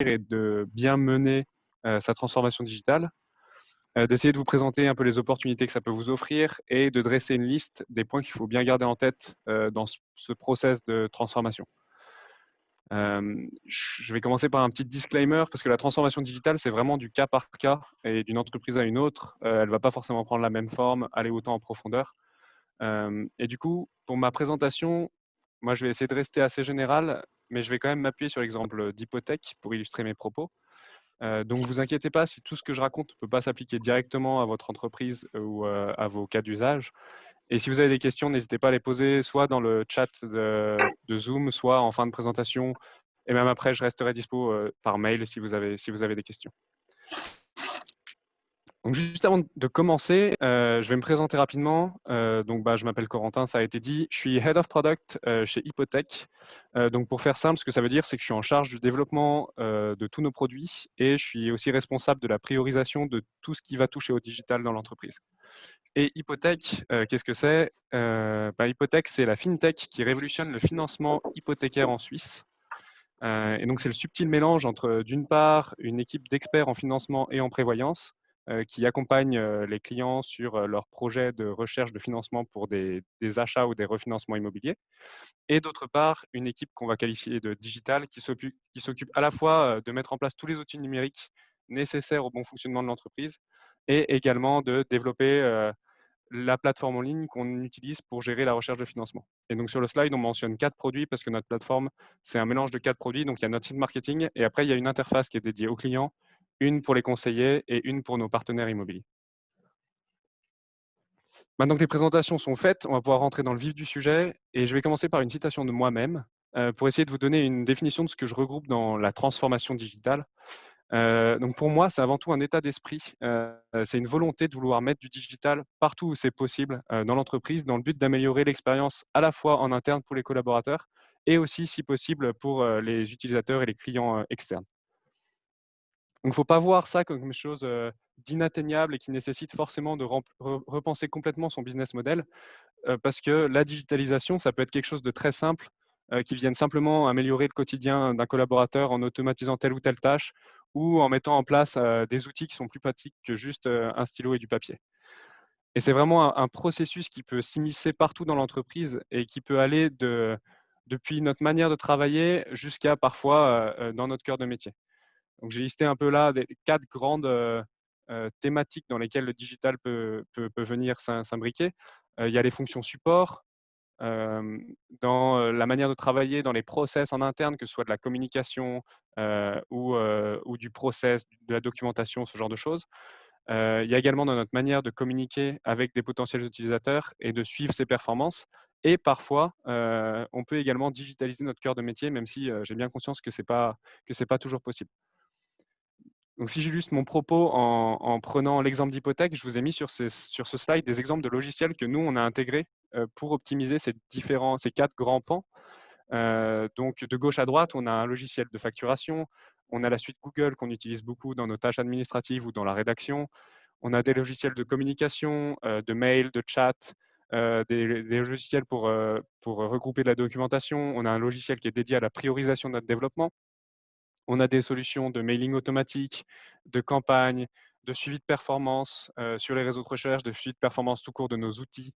et de bien mener sa transformation digitale, d'essayer de vous présenter un peu les opportunités que ça peut vous offrir et de dresser une liste des points qu'il faut bien garder en tête dans ce process de transformation. Je vais commencer par un petit disclaimer parce que la transformation digitale, c'est vraiment du cas par cas et d'une entreprise à une autre. Elle ne va pas forcément prendre la même forme, aller autant en profondeur. Et du coup, pour ma présentation, moi, je vais essayer de rester assez général, mais je vais quand même m'appuyer sur l'exemple d'hypothèque pour illustrer mes propos. Donc, vous inquiétez pas si tout ce que je raconte ne peut pas s'appliquer directement à votre entreprise ou à vos cas d'usage. Et si vous avez des questions, n'hésitez pas à les poser soit dans le chat de Zoom, soit en fin de présentation. Et même après, je resterai dispo par mail si vous avez des questions. Donc, juste avant de commencer, je vais me présenter rapidement. Je m'appelle Corentin, ça a été dit. Je suis Head of Product chez Hypothèque. Donc, pour faire simple, ce que ça veut dire, c'est que je suis en charge du développement de tous nos produits et je suis aussi responsable de la priorisation de tout ce qui va toucher au digital dans l'entreprise. Et Hypothèque, qu'est-ce que c'est? Hypothèque, c'est la fintech qui révolutionne le financement hypothécaire en Suisse. Et donc, c'est le subtil mélange entre, d'une part, une équipe d'experts en financement et en prévoyance qui accompagne les clients sur leurs projets de recherche de financement pour des achats ou des refinancements immobiliers, et d'autre part, une équipe qu'on va qualifier de digitale qui s'occupe à la fois de mettre en place tous les outils numériques nécessaires au bon fonctionnement de l'entreprise et également de développer la plateforme en ligne qu'on utilise pour gérer la recherche de financement. Et donc sur le slide, on mentionne 4 produits parce que notre plateforme, c'est un mélange de 4 produits. Donc il y a notre site marketing et après, il y a une interface qui est dédiée aux clients, une pour les conseillers et une pour nos partenaires immobiliers. Maintenant que les présentations sont faites, on va pouvoir rentrer dans le vif du sujet et je vais commencer par une citation de moi-même pour essayer de vous donner une définition de ce que je regroupe dans la transformation digitale. Donc pour moi, c'est avant tout un état d'esprit. C'est une volonté de vouloir mettre du digital partout où c'est possible dans l'entreprise, dans le but d'améliorer l'expérience à la fois en interne pour les collaborateurs et aussi, si possible, pour les utilisateurs et les clients externes. Donc il ne faut pas voir ça comme quelque chose d'inatteignable et qui nécessite forcément de repenser complètement son business model, parce que la digitalisation, ça peut être quelque chose de très simple, qui vienne simplement améliorer le quotidien d'un collaborateur en automatisant telle ou telle tâche ou en mettant en place des outils qui sont plus pratiques que juste un stylo et du papier. Et c'est vraiment un processus qui peut s'immiscer partout dans l'entreprise et qui peut aller depuis notre manière de travailler jusqu'à parfois dans notre cœur de métier. Donc j'ai listé un peu là 4 grandes thématiques dans lesquelles le digital peut venir s'imbriquer. Il y a les fonctions support, dans la manière de travailler, dans les process en interne, que ce soit de la communication ou du process, de la documentation, ce genre de choses. Il y a également dans notre manière de communiquer avec des potentiels utilisateurs et de suivre ses performances. Et parfois, on peut également digitaliser notre cœur de métier, même si j'ai bien conscience que c'est pas toujours possible. Donc, si j'illustre mon propos en prenant l'exemple d'hypothèque, je vous ai mis sur ce slide des exemples de logiciels que nous, on a intégrés pour optimiser ces 4 grands pans. Donc, de gauche à droite, on a un logiciel de facturation. On a la suite Google qu'on utilise beaucoup dans nos tâches administratives ou dans la rédaction. On a des logiciels de communication, de mail, de chat, des logiciels pour regrouper de la documentation. On a un logiciel qui est dédié à la priorisation de notre développement. On a des solutions de mailing automatique, de campagne, de suivi de performance sur les réseaux de recherche, de suivi de performance tout court de nos outils.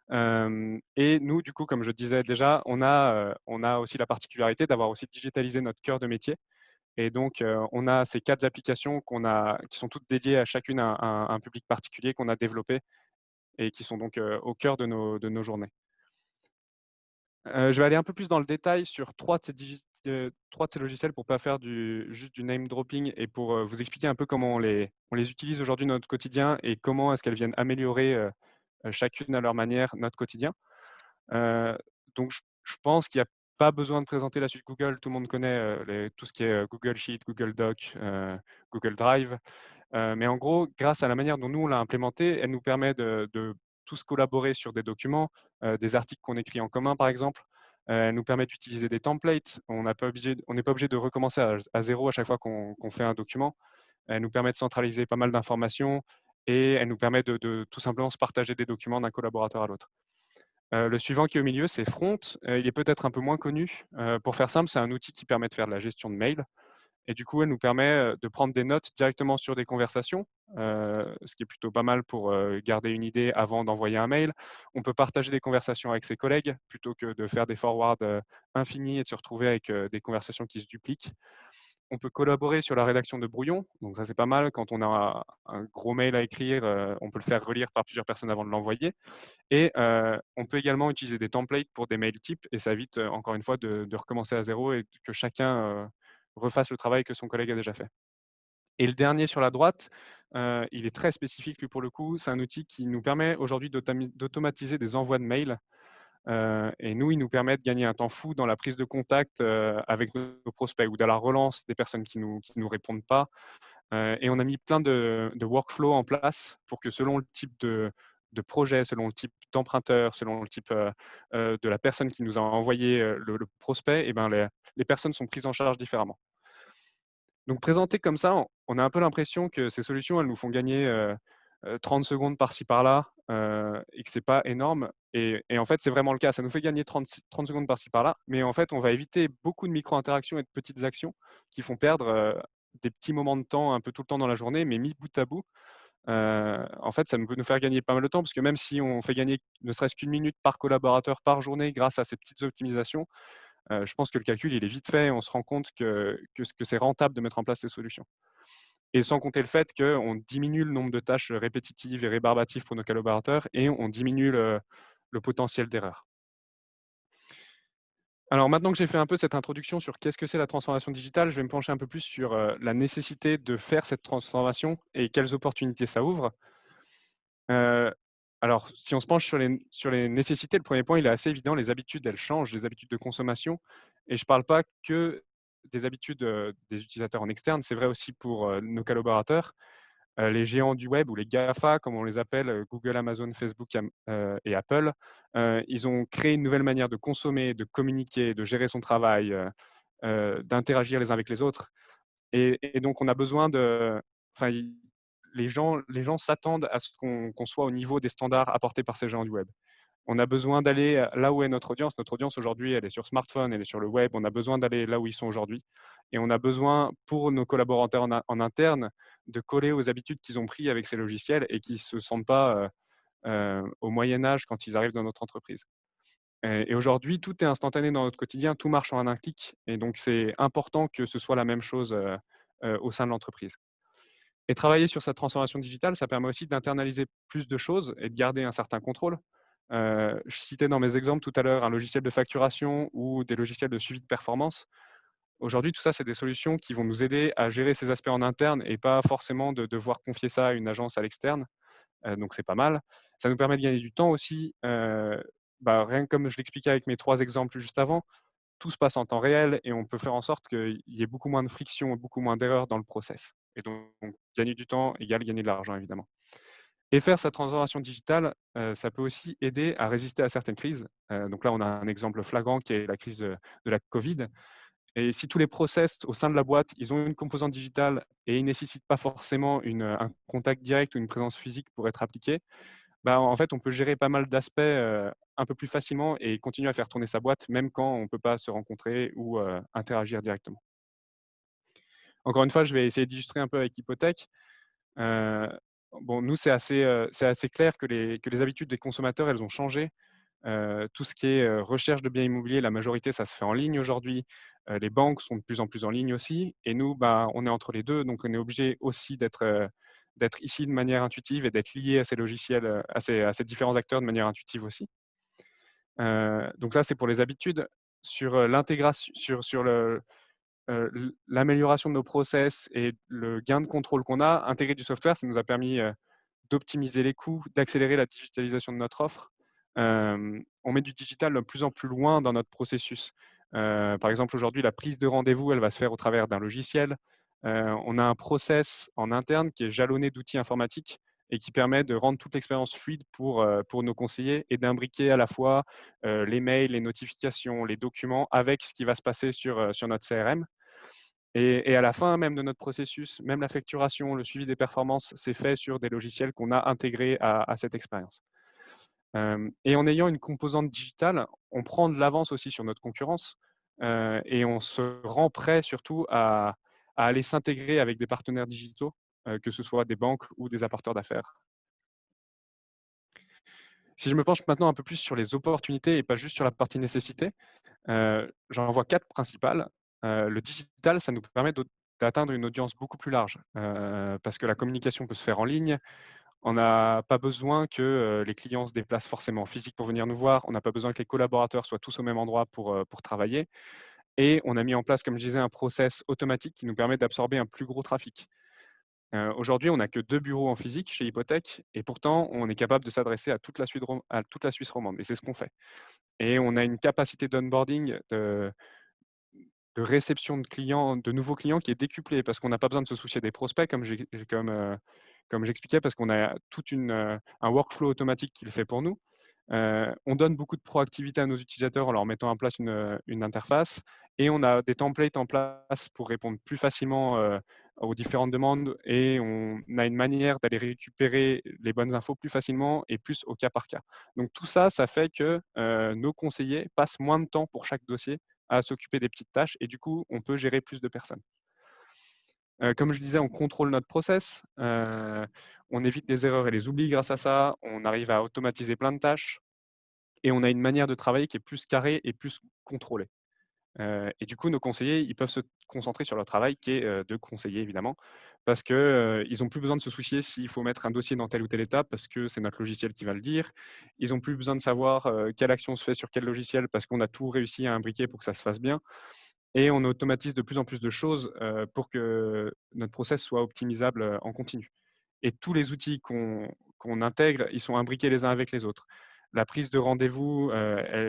Et nous, du coup, comme je disais déjà, on a aussi la particularité d'avoir aussi digitalisé notre cœur de métier. Et donc, on a ces 4 applications qui sont toutes dédiées à chacune à un public particulier qu'on a développé et qui sont donc au cœur de nos journées. Je vais aller un peu plus dans le détail sur 3 de ces logiciels pour pas faire juste du name dropping et pour vous expliquer un peu comment on les utilise aujourd'hui dans notre quotidien et comment est-ce qu'elles viennent améliorer chacune à leur manière notre quotidien. Donc je pense qu'il n'y a pas besoin de présenter la suite Google. Tout le monde connaît tout ce qui est Google Sheet, Google Doc, Google Drive. Mais en gros, grâce à la manière dont nous on l'a implémentée, elle nous permet de tous collaborer sur des documents, des articles qu'on écrit en commun par exemple. Elle nous permet d'utiliser des templates. On n'est pas obligé de recommencer à zéro à chaque fois qu'on fait un document. Elle nous permet de centraliser pas mal d'informations et elle nous permet de tout simplement se partager des documents d'un collaborateur à l'autre. Le suivant qui est au milieu, c'est Front. Il est peut-être un peu moins connu. Pour faire simple, c'est un outil qui permet de faire de la gestion de mail. Et du coup, elle nous permet de prendre des notes directement sur des conversations, ce qui est plutôt pas mal pour garder une idée avant d'envoyer un mail. On peut partager des conversations avec ses collègues plutôt que de faire des forwards infinis et de se retrouver avec des conversations qui se dupliquent. On peut collaborer sur la rédaction de brouillons, donc ça c'est pas mal. Quand on a un gros mail à écrire, on peut le faire relire par plusieurs personnes avant de l'envoyer. Et on peut également utiliser des templates pour des mails types et ça évite encore une fois de recommencer à zéro et que chacun refasse le travail que son collègue a déjà fait. Et le dernier sur la droite, il est très spécifique lui pour le coup. C'est un outil qui nous permet aujourd'hui d'automatiser des envois de mails. Et nous, il nous permet de gagner un temps fou dans la prise de contact avec nos prospects ou dans la relance des personnes qui nous répondent pas. Et on a mis plein de workflows en place pour que selon le type de projet, selon le type d'emprunteur, selon le type de la personne qui nous a envoyé le prospect, et ben les personnes sont prises en charge différemment. Donc présenté comme ça, on a un peu l'impression que ces solutions, elles nous font gagner 30 secondes par-ci par-là, et que c'est pas énorme. Et en fait, c'est vraiment le cas. Ça nous fait gagner 30 secondes par-ci par-là, mais en fait, on va éviter beaucoup de micro-interactions et de petites actions qui font perdre des petits moments de temps un peu tout le temps dans la journée, mais mis bout à bout, en fait, ça peut nous faire gagner pas mal de temps parce que même si on fait gagner ne serait-ce qu'1 minute par collaborateur par journée grâce à ces petites optimisations, je pense que le calcul, il est vite fait et on se rend compte que c'est rentable de mettre en place ces solutions. Et sans compter le fait qu'on diminue le nombre de tâches répétitives et rébarbatives pour nos collaborateurs et on diminue le potentiel d'erreur. Alors maintenant que j'ai fait un peu cette introduction sur qu'est-ce que c'est la transformation digitale, je vais me pencher un peu plus sur la nécessité de faire cette transformation et quelles opportunités ça ouvre. Heu, alors si on se penche sur les nécessités, le premier point, il est assez évident, les habitudes, elles changent, les habitudes de consommation et je ne parle pas que des habitudes, des utilisateurs en externe, c'est vrai aussi pour, nos collaborateurs. Les géants du web ou les GAFA comme on les appelle, Google, Amazon, Facebook et Apple, ils ont créé une nouvelle manière de consommer, de communiquer, de gérer son travail, d'interagir les uns avec les autres. Et donc on a besoin de enfin, les gens s'attendent à ce qu'on soit au niveau des standards apportés par ces géants du web. On a besoin d'aller là où est notre audience. Notre audience aujourd'hui, elle est sur smartphone, elle est sur le web. On a besoin d'aller là où ils sont aujourd'hui et on a besoin pour nos collaborateurs en interne de coller aux habitudes qu'ils ont pris avec ces logiciels et qui se sentent pas, au Moyen Âge quand ils arrivent dans notre entreprise. Et aujourd'hui, tout est instantané dans notre quotidien, tout marche en un clic et donc c'est important que ce soit la même chose, au sein de l'entreprise. Et travailler sur cette transformation digitale, ça permet aussi d'internaliser plus de choses et de garder un certain contrôle. Je citais dans mes exemples tout à l'heure un logiciel de facturation ou des logiciels de suivi de performance. Aujourd'hui, tout ça, c'est des solutions qui vont nous aider à gérer ces aspects en interne et pas forcément de devoir confier ça à une agence à l'externe. Donc c'est pas mal. Ça nous permet de gagner du temps aussi, rien que comme je l'expliquais avec mes 3 exemples juste avant, tout se passe en temps réel et on peut faire en sorte qu'il y ait beaucoup moins de friction et beaucoup moins d'erreurs dans le process. Et donc gagner du temps égale gagner de l'argent évidemment. Et faire sa transformation digitale, ça peut aussi aider à résister à certaines crises. Donc là, on a un exemple flagrant qui est la crise de la Covid. Et si tous les process au sein de la boîte, ils ont une composante digitale et ils ne nécessitent pas forcément un contact direct ou une présence physique pour être appliqués, en fait, on peut gérer pas mal d'aspects un peu plus facilement et continuer à faire tourner sa boîte, même quand on ne peut pas se rencontrer ou interagir directement. Encore une fois, je vais essayer d'illustrer un peu avec Hypothèque. Heu, bon, nous, c'est assez clair que les habitudes des consommateurs, elles ont changé. Tout ce qui est recherche de biens immobiliers, la majorité, ça se fait en ligne aujourd'hui. Les banques sont de plus en plus en ligne aussi. Et nous, on est entre les deux, donc on est obligé aussi d'être ici de manière intuitive et d'être lié à ces logiciels, à ces différents acteurs de manière intuitive aussi. Donc ça, c'est pour les habitudes. Sur l'intégration, sur l'amélioration de nos process et le gain de contrôle qu'on a, intégrer du software, ça nous a permis d'optimiser les coûts, d'accélérer la digitalisation de notre offre. On met du digital de plus en plus loin dans notre processus. Par exemple, aujourd'hui, la prise de rendez-vous, elle va se faire au travers d'un logiciel. On a un process en interne qui est jalonné d'outils informatiques et qui permet de rendre toute l'expérience fluide pour nos conseillers et d'imbriquer à la fois les mails, les notifications, les documents avec ce qui va se passer sur notre CRM. Et à la fin même de notre processus, même la facturation, le suivi des performances, c'est fait sur des logiciels qu'on a intégrés à cette expérience. Et en ayant une composante digitale, on prend de l'avance aussi sur notre concurrence, et on se rend prêt surtout à à aller s'intégrer avec des partenaires digitaux, que ce soit des banques ou des apporteurs d'affaires. Si je me penche maintenant un peu plus sur les opportunités et pas juste sur la partie nécessité, j'en vois 4 principales. Le digital, ça nous permet d'atteindre une audience beaucoup plus large, parce que la communication peut se faire en ligne. On n'a pas besoin que, les clients se déplacent forcément en physique pour venir nous voir. On n'a pas besoin que les collaborateurs soient tous au même endroit pour travailler et on a mis en place, comme je disais, un process automatique qui nous permet d'absorber un plus gros trafic. Aujourd'hui, on n'a que 2 bureaux en physique chez Hypothèque et pourtant on est capable de s'adresser à toute la Suisse romande et c'est ce qu'on fait et on a une capacité d'onboarding, de réception de clients, de nouveaux clients qui est décuplée parce qu'on n'a pas besoin de se soucier des prospects comme j'expliquais parce qu'on a un workflow automatique qui le fait pour nous. On donne beaucoup de proactivité à nos utilisateurs en leur mettant en place une interface et on a des templates en place pour répondre plus facilement, aux différentes demandes et on a une manière d'aller récupérer les bonnes infos plus facilement et plus au cas par cas. Donc tout ça, ça fait que, nos conseillers passent moins de temps pour chaque dossier à s'occuper des petites tâches et du coup, on peut gérer plus de personnes. Comme je disais, on contrôle notre process, on évite les erreurs et les oublis grâce à ça, on arrive à automatiser plein de tâches et on a une manière de travailler qui est plus carrée et plus contrôlée. Et du coup, nos conseillers, ils peuvent se concentrer sur leur travail qui est, de conseiller évidemment, parce que, ils ont plus besoin de se soucier s'il faut mettre un dossier dans telle ou telle étape parce que c'est notre logiciel qui va le dire. Ils ont plus besoin de savoir, quelle action se fait sur quel logiciel parce qu'on a tout réussi à imbriquer pour que ça se fasse bien et on automatise de plus en plus de choses, pour que notre process soit optimisable, en continu. Et tous les outils qu'on intègre, ils sont imbriqués les uns avec les autres. La prise de rendez-vous,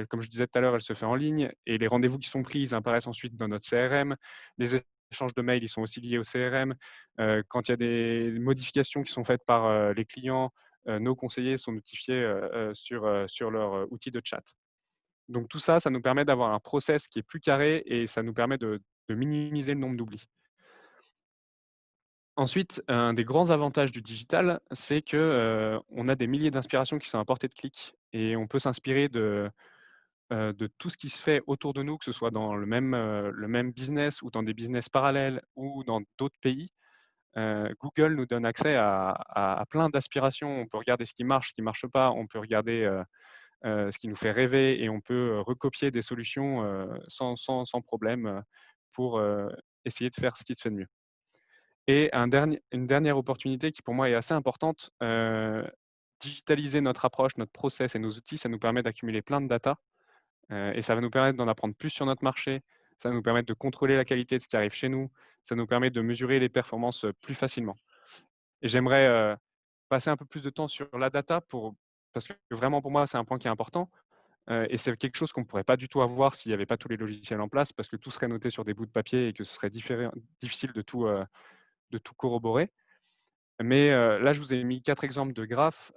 comme je disais tout à l'heure, elle se fait en ligne et les rendez-vous qui sont pris, ils apparaissent ensuite dans notre CRM. Les échanges de mails, ils sont aussi liés au CRM. Quand il y a des modifications qui sont faites par, les clients, nos conseillers sont notifiés, sur leur, outil de chat. Donc tout ça, ça nous permet d'avoir un process qui est plus carré et ça nous permet de minimiser le nombre d'oublis. Ensuite, un des grands avantages du digital, c'est que, on a des milliers d'inspirations qui sont à portée de clic et on peut s'inspirer de tout ce qui se fait autour de nous, que ce soit dans le même business ou dans des business parallèles ou dans d'autres pays. Google nous donne accès à plein d'aspirations. On peut regarder ce qui marche, ce qui marche pas. On peut regarder, ce qui nous fait rêver et on peut, recopier des solutions, sans problème, pour, essayer de faire ce qui se fait de mieux. Et une dernière opportunité qui pour moi est assez importante, digitaliser notre approche, notre process et nos outils, ça nous permet d'accumuler plein de data, et ça va nous permettre d'en apprendre plus sur notre marché. Ça va nous permettre de contrôler la qualité de ce qui arrive chez nous. Ça nous permet de mesurer les performances, plus facilement. Et j'aimerais, passer un peu plus de temps sur la data parce que vraiment pour moi, c'est un point qui est important, et c'est quelque chose qu'on ne pourrait pas du tout avoir s'il n'y avait pas tous les logiciels en place parce que tout serait noté sur des bouts de papier et que ce serait difficile de tout corroborer. Mais là, je vous ai mis 4 exemples de graphes.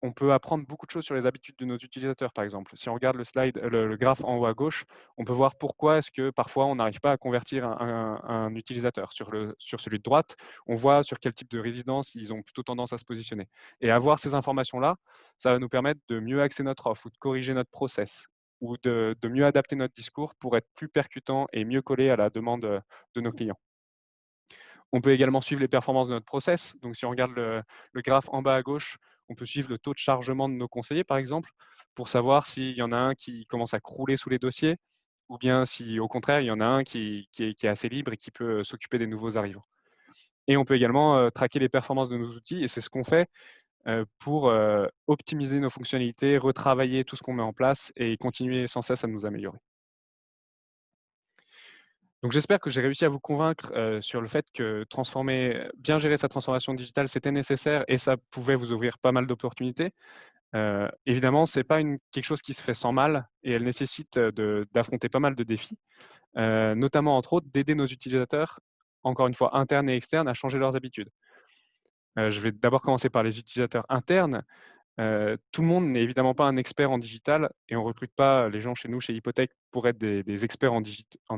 On peut apprendre beaucoup de choses sur les habitudes de nos utilisateurs, par exemple. Si on regarde le graphe en haut à gauche, on peut voir pourquoi est-ce que parfois on n'arrive pas à convertir un utilisateur. Sur celui de droite, on voit sur quel type de résidence ils ont plutôt tendance à se positionner. Et avoir ces informations-là, ça va nous permettre de mieux axer notre offre ou de corriger notre process ou de mieux adapter notre discours pour être plus percutant et mieux collé à la demande, de nos clients. On peut également suivre les performances de notre process. Donc, si on regarde le graphe en bas à gauche, on peut suivre le taux de chargement de nos conseillers, par exemple, pour savoir s'il y en a un qui commence à crouler sous les dossiers ou bien si, au contraire, il y en a un qui est assez libre et qui peut s'occuper des nouveaux arrivants. Et on peut également traquer les performances de nos outils et c'est ce qu'on fait pour optimiser nos fonctionnalités, retravailler tout ce qu'on met en place et continuer sans cesse à nous améliorer. Donc j'espère que j'ai réussi à vous convaincre, sur le fait que bien gérer sa transformation digitale, c'était nécessaire et ça pouvait vous ouvrir pas mal d'opportunités. Évidemment, c'est pas quelque chose qui se fait sans mal et elle nécessite, d'affronter pas mal de défis, notamment, entre autres, d'aider nos utilisateurs, encore une fois internes et externes, à changer leurs habitudes. Je vais d'abord commencer par les utilisateurs internes. Tout le monde n'est évidemment pas un expert en digital et on ne recrute pas les gens chez nous, chez Hypothèque, pour être des experts en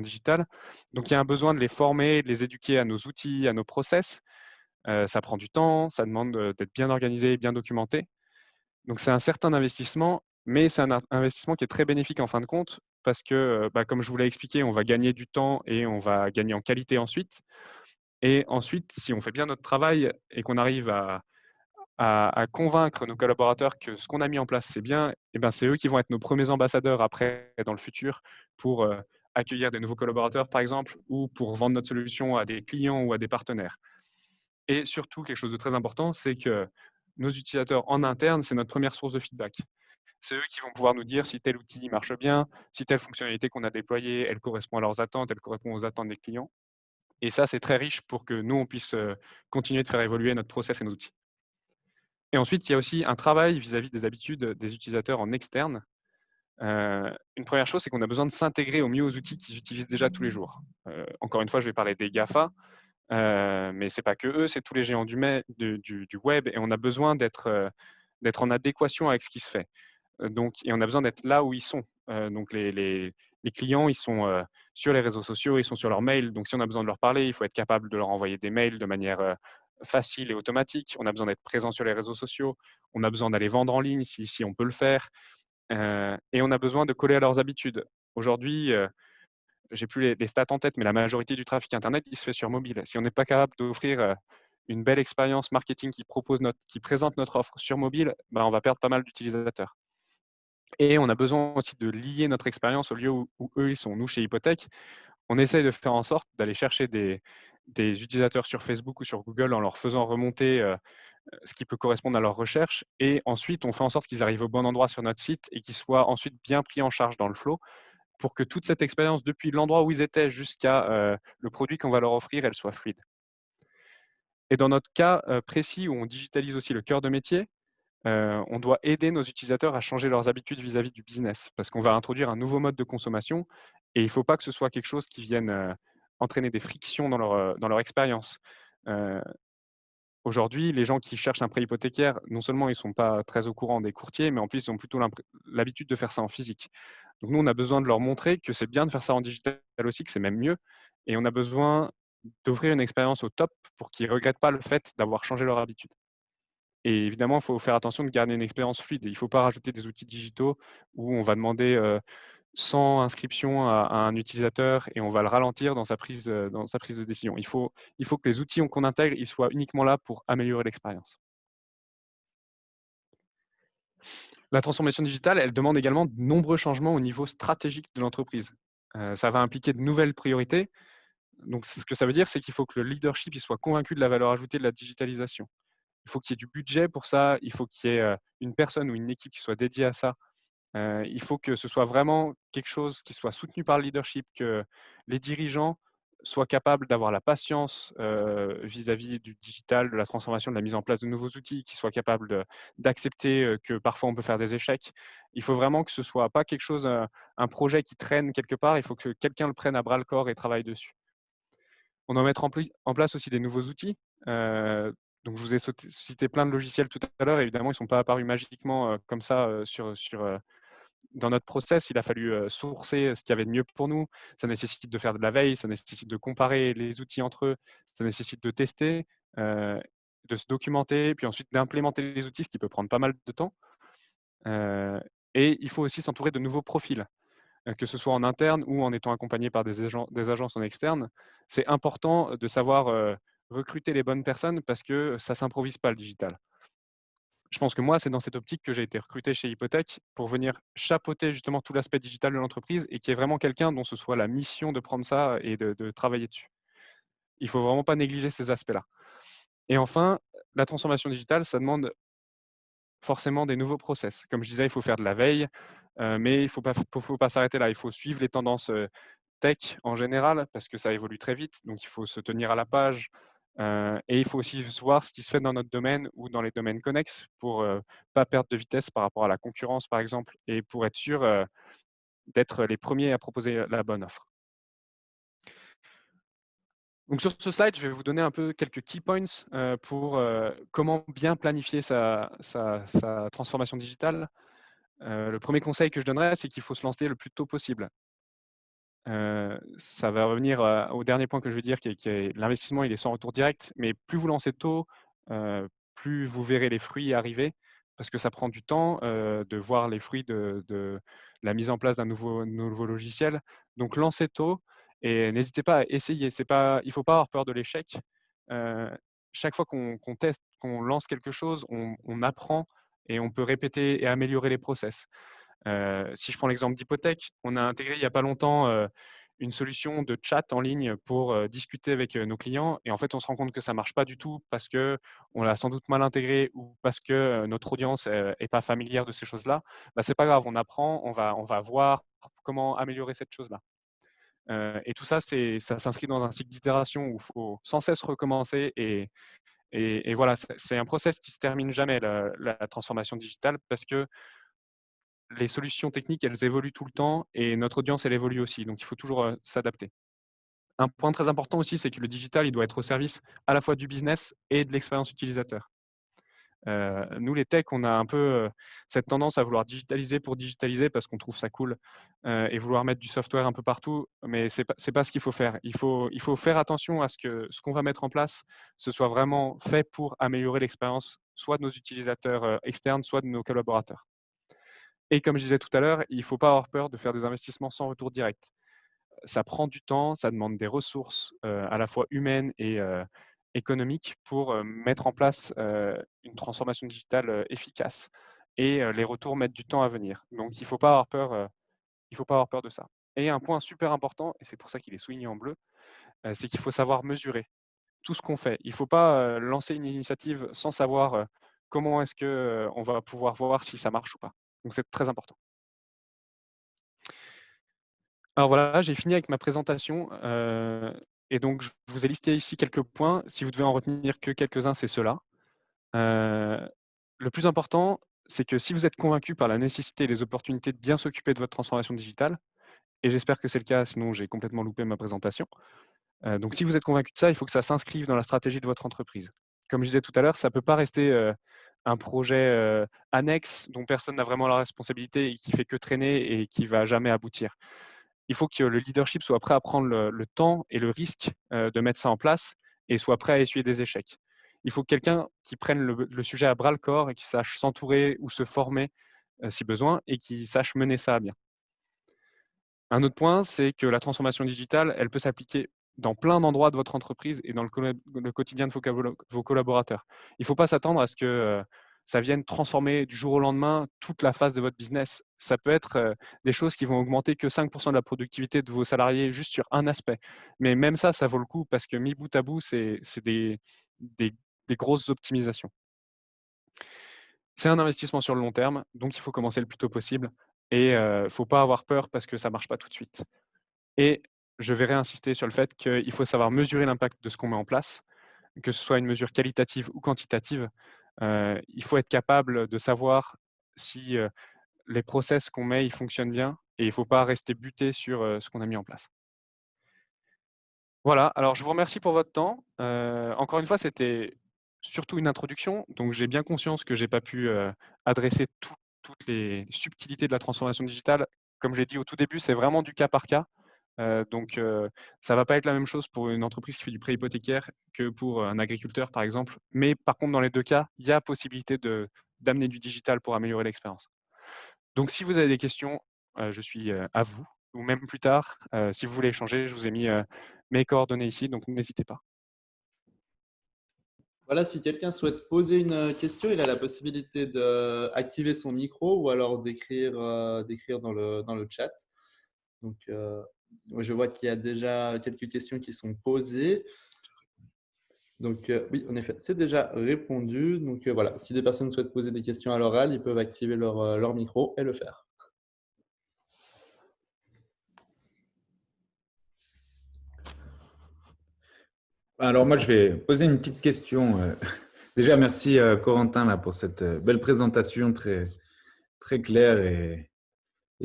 digital. Donc, il y a un besoin de les former, de les éduquer à nos outils, à nos process. Ça prend du temps, ça demande d'être bien organisé et bien documenté. Donc, c'est un certain investissement mais c'est un investissement qui est très bénéfique en fin de compte parce que, comme je vous l'ai expliqué, on va gagner du temps et on va gagner en qualité ensuite. Et ensuite, si on fait bien notre travail et qu'on arrive à convaincre nos collaborateurs que ce qu'on a mis en place, c'est bien, et ben, c'est eux qui vont être nos premiers ambassadeurs après dans le futur pour, accueillir des nouveaux collaborateurs, par exemple, ou pour vendre notre solution à des clients ou à des partenaires. Et surtout, quelque chose de très important, c'est que nos utilisateurs en interne, c'est notre première source de feedback. C'est eux qui vont pouvoir nous dire si tel outil marche bien, si telle fonctionnalité qu'on a déployée, elle correspond à leurs attentes, elle correspond aux attentes des clients. Et ça, c'est très riche pour que nous, on puisse continuer de faire évoluer notre process et nos outils. Et ensuite, il y a aussi un travail vis-à-vis des habitudes des utilisateurs en externe. Une première chose, c'est qu'on a besoin de s'intégrer au mieux aux outils qu'ils utilisent déjà tous les jours. Encore une fois, je vais parler des GAFA, mais ce n'est pas que eux, c'est tous les géants du web, et on a besoin d'être en adéquation avec ce qui se fait. Et on a besoin d'être là où ils sont. Donc les clients, ils sont sur les réseaux sociaux, ils sont sur leur mail. Donc si on a besoin de leur parler, il faut être capable de leur envoyer des mails de manière facile et automatique. On a besoin d'être présent sur les réseaux sociaux. On a besoin d'aller vendre en ligne si on peut le faire. Et on a besoin de coller à leurs habitudes. Aujourd'hui, j'ai plus les stats en tête, mais la majorité du trafic Internet, il se fait sur mobile. Si on n'est pas capable d'offrir une belle expérience marketing qui présente notre offre sur mobile, on va perdre pas mal d'utilisateurs. Et on a besoin aussi de lier notre expérience au lieu où eux, ils sont. Nous, chez Hypothèque, on essaye de faire en sorte d'aller chercher des utilisateurs sur Facebook ou sur Google en leur faisant remonter ce qui peut correspondre à leur recherche. Et ensuite, on fait en sorte qu'ils arrivent au bon endroit sur notre site et qu'ils soient ensuite bien pris en charge dans le flow pour que toute cette expérience, depuis l'endroit où ils étaient jusqu'à le produit qu'on va leur offrir, elle soit fluide. Et dans notre cas précis où on digitalise aussi le cœur de métier, on doit aider nos utilisateurs à changer leurs habitudes vis-à-vis du business parce qu'on va introduire un nouveau mode de consommation et il ne faut pas que ce soit quelque chose qui vienne entraîner des frictions dans leur expérience. Euh, Aujourd'hui, les gens qui cherchent un prêt hypothécaire, non seulement ils ne sont pas très au courant des courtiers, mais en plus, ils ont plutôt l'habitude de faire ça en physique. Donc nous, on a besoin de leur montrer que c'est bien de faire ça en digital aussi, que c'est même mieux. Et on a besoin d'offrir une expérience au top pour qu'ils ne regrettent pas le fait d'avoir changé leur habitude. Et évidemment, il faut faire attention de garder une expérience fluide. Il ne faut pas rajouter des outils digitaux où on va demander 100 inscriptions à un utilisateur et on va le ralentir dans sa prise de décision. Il faut que les outils qu'on intègre, ils soient uniquement là pour améliorer l'expérience. La transformation digitale, elle demande également de nombreux changements au niveau stratégique de l'entreprise. Ça va impliquer de nouvelles priorités. Donc, ce que ça veut dire, c'est qu'il faut que le leadership il soit convaincu de la valeur ajoutée de la digitalisation. Il faut qu'il y ait du budget pour ça, il faut qu'il y ait une personne ou une équipe qui soit dédiée à ça. Il faut que ce soit vraiment quelque chose qui soit soutenu par le leadership, que les dirigeants soient capables d'avoir la patience vis-à-vis du digital, de la transformation, de la mise en place de nouveaux outils, qu'ils soient capables d'accepter que parfois on peut faire des échecs. Il faut vraiment que ce soit pas quelque chose, un projet qui traîne quelque part, il faut que quelqu'un le prenne à bras le corps et travaille dessus. On doit mettre en place aussi des nouveaux outils. Donc je vous ai cité plein de logiciels tout à l'heure. Évidemment, ils ne sont pas apparus magiquement comme ça dans notre process. Il a fallu sourcer ce qu'il y avait de mieux pour nous. Ça nécessite de faire de la veille, ça nécessite de comparer les outils entre eux, ça nécessite de tester, de se documenter, puis ensuite d'implémenter les outils, ce qui peut prendre pas mal de temps. Et il faut aussi s'entourer de nouveaux profils, que ce soit en interne ou en étant accompagné par des agences en externe. C'est important de savoir recruter les bonnes personnes parce que ça ne s'improvise pas le digital. Je pense que moi, c'est dans cette optique que j'ai été recruté chez Hypothèque pour venir chapeauter justement tout l'aspect digital de l'entreprise et qu'il y ait vraiment quelqu'un dont ce soit la mission de prendre ça et de travailler dessus. Il ne faut vraiment pas négliger ces aspects-là. Et enfin, la transformation digitale, ça demande forcément des nouveaux process. Comme je disais, il faut faire de la veille, mais il ne faut pas s'arrêter là. Il faut suivre les tendances tech en général parce que ça évolue très vite. Donc, il faut se tenir à la page. Et il faut aussi voir ce qui se fait dans notre domaine ou dans les domaines connexes pour ne pas perdre de vitesse par rapport à la concurrence, par exemple, et pour être sûr d'être les premiers à proposer la bonne offre. Donc sur ce slide, je vais vous donner un peu quelques key points pour comment bien planifier sa transformation digitale. Le premier conseil que je donnerais, c'est qu'il faut se lancer le plus tôt possible. Ça va revenir au dernier point que je veux dire, qui est l'investissement, il est sans retour direct, mais plus vous lancez tôt, plus vous verrez les fruits arriver. parce que ça prend du temps de voir les fruits de la mise en place d'un nouveau logiciel. Donc, lancez tôt et n'hésitez pas à essayer. Il ne faut pas avoir peur de l'échec. Euh, Chaque fois qu'on teste, qu'on lance quelque chose, on apprend et on peut répéter et améliorer les process. Si je prends l'exemple d'Hypothèque, on a intégré il n'y a pas longtemps une solution de chat en ligne pour discuter avec nos clients. Et en fait, on se rend compte que ça ne marche pas du tout parce qu'on l'a sans doute mal intégré ou parce que notre audience n'est pas familière de ces choses-là. Bah, ce n'est pas grave, on apprend, on va voir comment améliorer cette chose-là. Et tout ça, ça s'inscrit dans un cycle d'itération où il faut sans cesse recommencer. Et voilà, c'est un process qui ne se termine jamais, la transformation digitale, parce que les solutions techniques, elles évoluent tout le temps et notre audience, elle évolue aussi. Donc, il faut toujours s'adapter. Un point très important aussi, c'est que le digital, il doit être au service à la fois du business et de l'expérience utilisateur. Nous, les techs, on a un peu cette tendance à vouloir digitaliser pour digitaliser parce qu'on trouve ça cool et vouloir mettre du software un peu partout, mais ce n'est pas ce qu'il faut faire. Il faut faire attention à ce que ce qu'on va mettre en place, ce soit vraiment fait pour améliorer l'expérience, soit de nos utilisateurs externes, soit de nos collaborateurs. Et comme je disais tout à l'heure, il ne faut pas avoir peur de faire des investissements sans retour direct. Ça prend du temps, ça demande des ressources à la fois humaines et économiques pour mettre en place une transformation digitale efficace. Et les retours mettent du temps à venir. Donc, il ne faut pas avoir peur, il faut pas avoir peur de ça. Et un point super important, et c'est pour ça qu'il est souligné en bleu, c'est qu'il faut savoir mesurer tout ce qu'on fait. Il ne faut pas lancer une initiative sans savoir comment est-ce qu'on va pouvoir voir si ça marche ou pas. Donc, c'est très important. Alors voilà, j'ai fini avec ma présentation. Et donc, je vous ai listé ici quelques points. Si vous devez en retenir que quelques-uns, c'est ceux-là. Le plus important, c'est que si vous êtes convaincu par la nécessité et les opportunités de bien s'occuper de votre transformation digitale, et j'espère que c'est le cas, sinon j'ai complètement loupé ma présentation. Donc, si vous êtes convaincu de ça, il faut que ça s'inscrive dans la stratégie de votre entreprise. Comme je disais tout à l'heure, ça ne peut pas rester un projet annexe dont personne n'a vraiment la responsabilité et qui fait que traîner et qui ne va jamais aboutir. Il faut que le leadership soit prêt à prendre le temps et le risque de mettre ça en place et soit prêt à essuyer des échecs. Il faut quelqu'un qui prenne le sujet à bras le corps et qui sache s'entourer ou se former si besoin et qui sache mener ça à bien. Un autre point, c'est que la transformation digitale, elle peut s'appliquer dans plein d'endroits de votre entreprise et dans le quotidien de vos collaborateurs. Il ne faut pas s'attendre à ce que ça vienne transformer du jour au lendemain toute la phase de votre business. Ça peut être des choses qui vont augmenter que 5% de la productivité de vos salariés juste sur un aspect. Mais même ça, ça vaut le coup parce que mis bout à bout, c'est des grosses optimisations. C'est un investissement sur le long terme, donc il faut commencer le plus tôt possible. Et il ne faut pas avoir peur parce que ça ne marche pas tout de suite. Et je vais réinsister sur le fait qu'il faut savoir mesurer l'impact de ce qu'on met en place, que ce soit une mesure qualitative ou quantitative. Il faut être capable de savoir si les process qu'on met, ils fonctionnent bien et il ne faut pas rester buté sur ce qu'on a mis en place. Voilà, alors je vous remercie pour votre temps. Encore une fois, c'était surtout une introduction, donc j'ai bien conscience que je n'ai pas pu adresser toutes les subtilités de la transformation digitale. Comme j'ai dit au tout début, c'est vraiment du cas par cas. Donc, ça ne va pas être la même chose pour une entreprise qui fait du prêt hypothécaire que pour un agriculteur, par exemple. Mais par contre, dans les deux cas, il y a possibilité d'amener du digital pour améliorer l'expérience. Donc, si vous avez des questions, je suis à vous, ou même plus tard, si vous voulez échanger, je vous ai mis mes coordonnées ici, donc n'hésitez pas. Voilà, si quelqu'un souhaite poser une question, il a la possibilité d'activer son micro ou alors d'écrire dans le chat. Donc, moi, je vois qu'il y a déjà quelques questions qui sont posées. Donc, oui, en effet, c'est déjà répondu. Donc, voilà, si des personnes souhaitent poser des questions à l'oral, ils peuvent activer leur micro et le faire. Alors moi, je vais poser une petite question. Déjà, merci Corentin là, pour cette belle présentation très, très claire et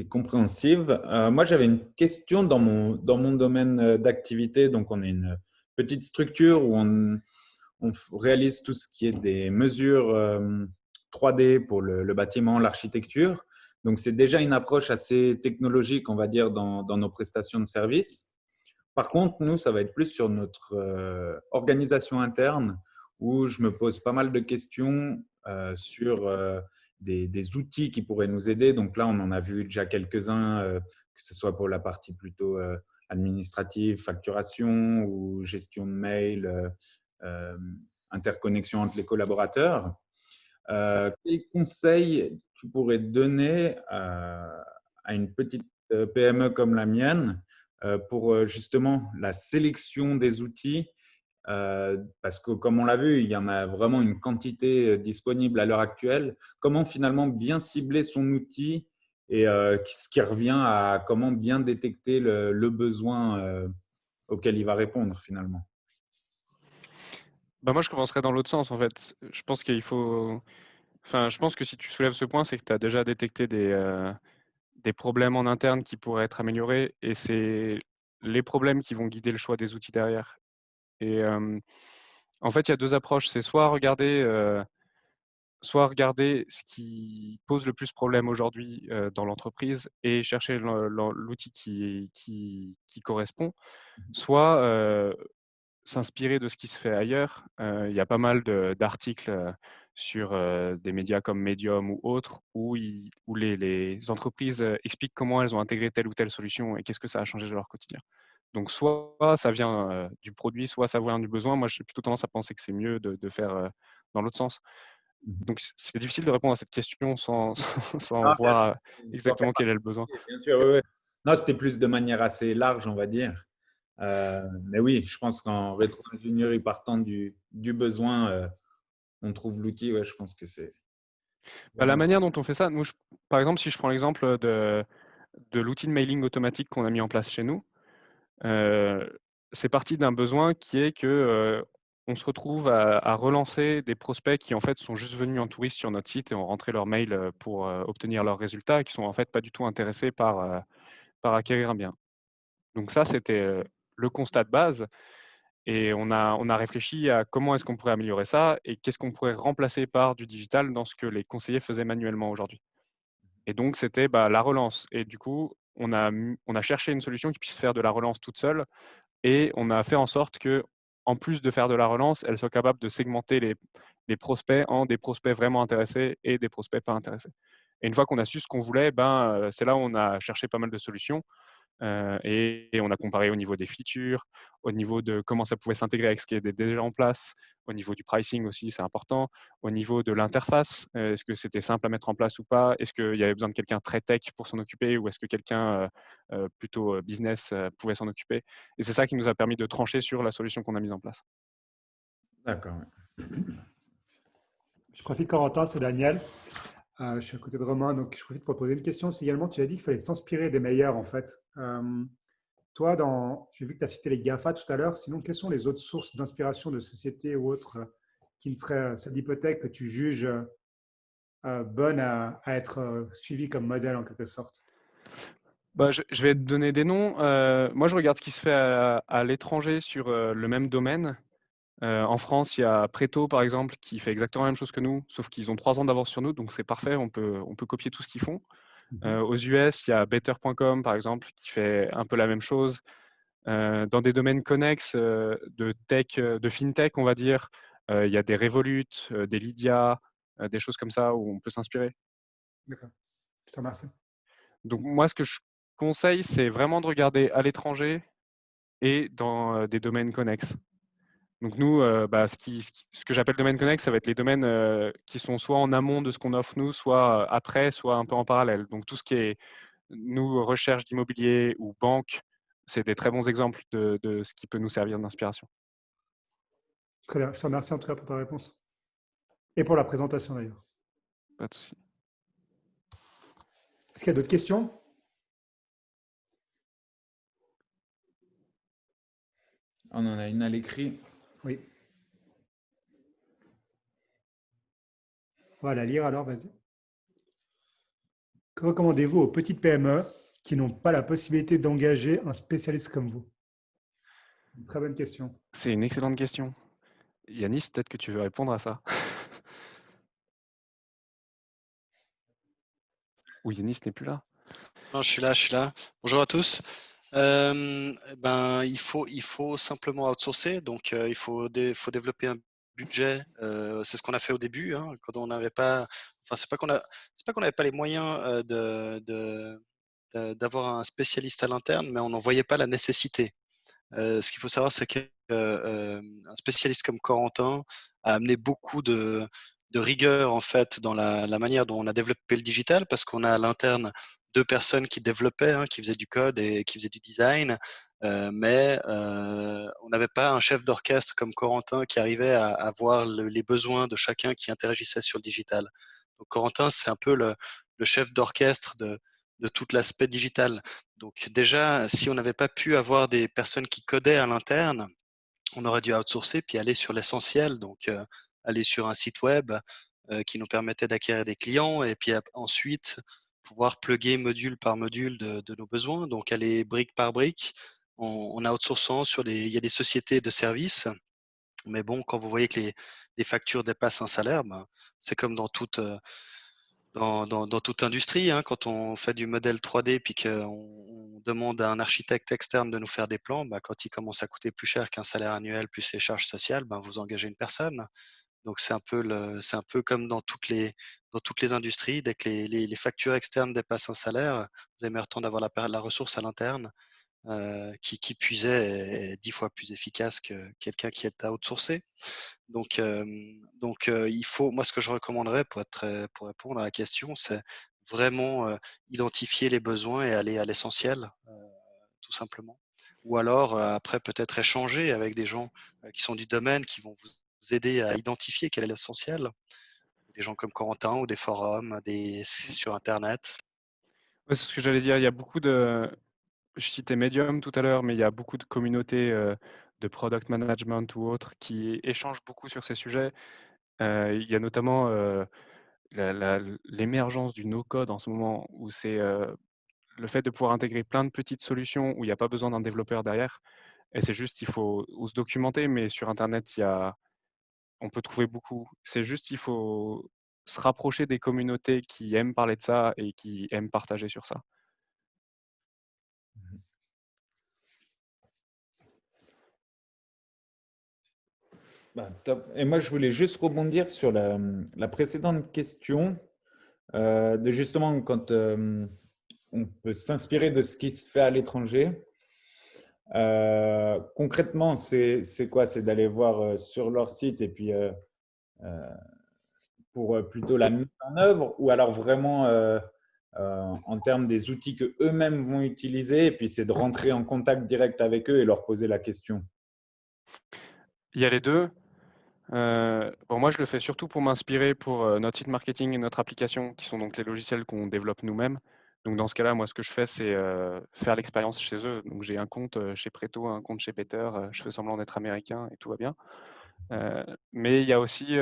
compréhensive. Moi, j'avais une question dans mon domaine d'activité. Donc, on est une petite structure où on réalise tout ce qui est des mesures 3D pour le bâtiment, l'architecture. Donc, c'est déjà une approche assez technologique, on va dire, dans nos prestations de services. Par contre, nous, ça va être plus sur notre organisation interne où je me pose pas mal de questions sur des outils qui pourraient nous aider. Donc là, on en a vu déjà quelques-uns, que ce soit pour la partie plutôt administrative, facturation ou gestion de mail, interconnexion entre les collaborateurs. Quels conseils tu pourrais donner à une petite PME comme la mienne pour justement la sélection des outils parce que comme on l'a vu, il y en a vraiment une quantité disponible à l'heure actuelle. Comment finalement bien cibler son outil et ce qui revient à comment bien détecter le besoin auquel il va répondre finalement. Bah, moi, je commencerais dans l'autre sens, en fait. Je pense qu'il faut… Enfin, je pense que si tu soulèves ce point, c'est que tu as déjà détecté des problèmes en interne qui pourraient être améliorés et c'est les problèmes qui vont guider le choix des outils derrière. Et en fait, il y a deux approches. C'est soit regarder ce qui pose le plus problème aujourd'hui dans l'entreprise et chercher l'outil qui correspond, soit s'inspirer de ce qui se fait ailleurs. Il y a pas mal d'articles sur des médias comme Medium ou autres où les entreprises expliquent comment elles ont intégré telle ou telle solution et qu'est-ce que ça a changé de leur quotidien. Donc soit ça vient du produit, soit ça vient du besoin. Moi, j'ai plutôt tendance à penser que c'est mieux de faire dans l'autre sens. Donc c'est difficile de répondre à cette question sans Ah, bien sûr, voir sans faire exactement quel est le besoin. bien sûr, oui, oui. Non, c'était plus de manière assez large, on va dire. Mais oui, je pense qu'en rétro-ingénierie partant du besoin, on trouve l'outil. Ouais, je pense que c'est Bah, la vraiment… manière dont on fait ça, nous, par exemple, si je prends l'exemple de l'outil de mailing automatique qu'on a mis en place chez nous, c'est parti d'un besoin qui est que on se retrouve à relancer des prospects qui en fait sont juste venus en touriste sur notre site et ont rentré leur mail pour obtenir leurs résultats et qui sont en fait pas du tout intéressés par acquérir un bien. Donc ça, c'était le constat de base. Et on a réfléchi à comment est-ce qu'on pourrait améliorer ça et qu'est-ce qu'on pourrait remplacer par du digital dans ce que les conseillers faisaient manuellement aujourd'hui. Et donc, c'était la relance. Et du coup, on a cherché une solution qui puisse faire de la relance toute seule et on a fait en sorte que, en plus de faire de la relance, elle soit capable de segmenter les prospects en des prospects vraiment intéressés et des prospects pas intéressés. Et une fois qu'on a su ce qu'on voulait, c'est là où on a cherché pas mal de solutions. Et on a comparé au niveau des features, au niveau de comment ça pouvait s'intégrer avec ce qui est déjà en place, au niveau du pricing aussi, c'est important, au niveau de l'interface, est-ce que c'était simple à mettre en place ou pas, est-ce qu'il y avait besoin de quelqu'un très tech pour s'en occuper ou est-ce que quelqu'un plutôt business pouvait s'en occuper. Et c'est ça qui nous a permis de trancher sur la solution qu'on a mise en place. D'accord. Je profite, Corentin, c'est Daniel. Je suis à côté de Romain, donc je profite pour te poser une question. C'est également, tu as dit qu'il fallait s'inspirer des meilleurs, en fait. Toi, j'ai vu que tu as cité les GAFA tout à l'heure. Sinon, quelles sont les autres sources d'inspiration de sociétés ou autres qui ne seraient celles d'hypothèque que tu juges bonnes à être suivies comme modèle en quelque sorte? Je vais te donner des noms. Moi, je regarde ce qui se fait à l'étranger sur le même domaine. En France, il y a Preto, par exemple, qui fait exactement la même chose que nous, sauf qu'ils ont 3 ans d'avance sur nous, donc c'est parfait, on peut copier tout ce qu'ils font. Aux US, il y a Better.com, par exemple, qui fait un peu la même chose. Dans des domaines connexes de tech, de fintech, on va dire, il y a des Revolut, des Lydia, des choses comme ça où on peut s'inspirer. D'accord, je te remercie. Donc moi, ce que je conseille, c'est vraiment de regarder à l'étranger et dans des domaines connexes. Donc nous, ce que j'appelle domaine connexe, ça va être les domaines qui sont soit en amont de ce qu'on offre nous, soit après, soit un peu en parallèle. Donc tout ce qui est, nous, recherche d'immobilier ou banque, c'est des très bons exemples de ce qui peut nous servir d'inspiration. Très bien, je te remercie en tout cas pour ta réponse. Et pour la présentation d'ailleurs. Pas de souci. Est-ce qu'il y a d'autres questions? On en a une à l'écrit. Oui. On va la lire alors, vas-y. Que recommandez-vous aux petites PME qui n'ont pas la possibilité d'engager un spécialiste comme vous? Une très bonne question. C'est une excellente question. Yanis, peut-être que tu veux répondre à ça. Ou Yanis n'est plus là. Non, je suis là. Bonjour à tous. Il faut simplement outsourcer. Donc, il faut développer un budget. C'est ce qu'on a fait au début, hein, quand on n'avait pas. Enfin, c'est pas qu'on n'avait pas les moyens d'avoir un spécialiste à l'interne, mais on n'en voyait pas la nécessité. Ce qu'il faut savoir, c'est qu'un spécialiste comme Corentin a amené beaucoup de rigueur en fait dans la manière dont on a développé le digital, parce qu'on a à l'interne 2 personnes qui développaient, hein, qui faisaient du code et qui faisaient du design, mais on n'avait pas un chef d'orchestre comme Corentin qui arrivait à voir les besoins de chacun qui interagissait sur le digital. Donc Corentin, c'est un peu le chef d'orchestre de tout l'aspect digital. Donc déjà, si on n'avait pas pu avoir des personnes qui codaient à l'interne, on aurait dû outsourcer puis aller sur l'essentiel, donc aller sur un site web qui nous permettait d'acquérir des clients et puis ensuite pouvoir plugger module par module de nos besoins, donc aller brique par brique en outsourçant il y a des sociétés de services. Mais bon, quand vous voyez que les factures dépassent un salaire, ben, c'est comme dans toute industrie, hein, quand on fait du modèle 3D puis qu'on demande à un architecte externe de nous faire des plans, bah, quand il commence à coûter plus cher qu'un salaire annuel plus les charges sociales, ben, vous engagez une personne. Donc c'est un peu comme dans toutes les industries. Dès que les factures externes dépassent un salaire, vous avez meilleur temps d'avoir la ressource à l'interne qui puisait est 10 fois plus efficace que quelqu'un qui est à outsourcer. Il faut, moi, ce que je recommanderais pour répondre à la question, c'est vraiment identifier les besoins et aller à l'essentiel, tout simplement. Ou alors, après, peut-être échanger avec des gens qui sont du domaine, qui vont vous aider à identifier quel est l'essentiel. Des gens comme Corentin ou des forums, sur Internet. Ouais, c'est ce que j'allais dire. Il y a beaucoup de. Je citais Medium tout à l'heure, mais il y a beaucoup de communautés de product management ou autres qui échangent beaucoup sur ces sujets. Il y a notamment l'émergence du no-code en ce moment, où c'est le fait de pouvoir intégrer plein de petites solutions où il n'y a pas besoin d'un développeur derrière. Et c'est juste, il faut se documenter, mais sur Internet, on peut trouver beaucoup. C'est juste, il faut se rapprocher des communautés qui aiment parler de ça et qui aiment partager sur ça. Bah, top. Et moi, je voulais juste rebondir sur la précédente question, de justement quand on peut s'inspirer de ce qui se fait à l'étranger. Concrètement, c'est quoi? C'est d'aller voir sur leur site et puis euh, pour plutôt la mise en œuvre ou alors vraiment en termes des outils que eux-mêmes vont utiliser et puis c'est de rentrer en contact direct avec eux et leur poser la question. Il y a les deux. Bon, moi, je le fais surtout pour m'inspirer pour notre site marketing et notre application, qui sont donc les logiciels qu'on développe nous-mêmes. Donc, dans ce cas-là, moi, ce que je fais, c'est faire l'expérience chez eux. Donc, j'ai un compte chez Preto, un compte chez Better. Je fais semblant d'être américain et tout va bien. Mais il y a aussi,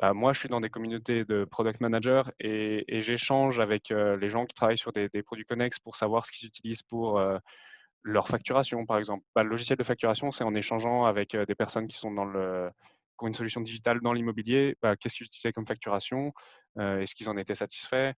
bah, moi, je suis dans des communautés de product managers et j'échange avec les gens qui travaillent sur des produits connexes pour savoir ce qu'ils utilisent pour leur facturation, par exemple. Bah, le logiciel de facturation, c'est en échangeant avec des personnes qui sont qui ont une solution digitale dans l'immobilier. Bah, qu'est-ce qu'ils utilisaient comme facturation? Est-ce qu'ils en étaient satisfaits?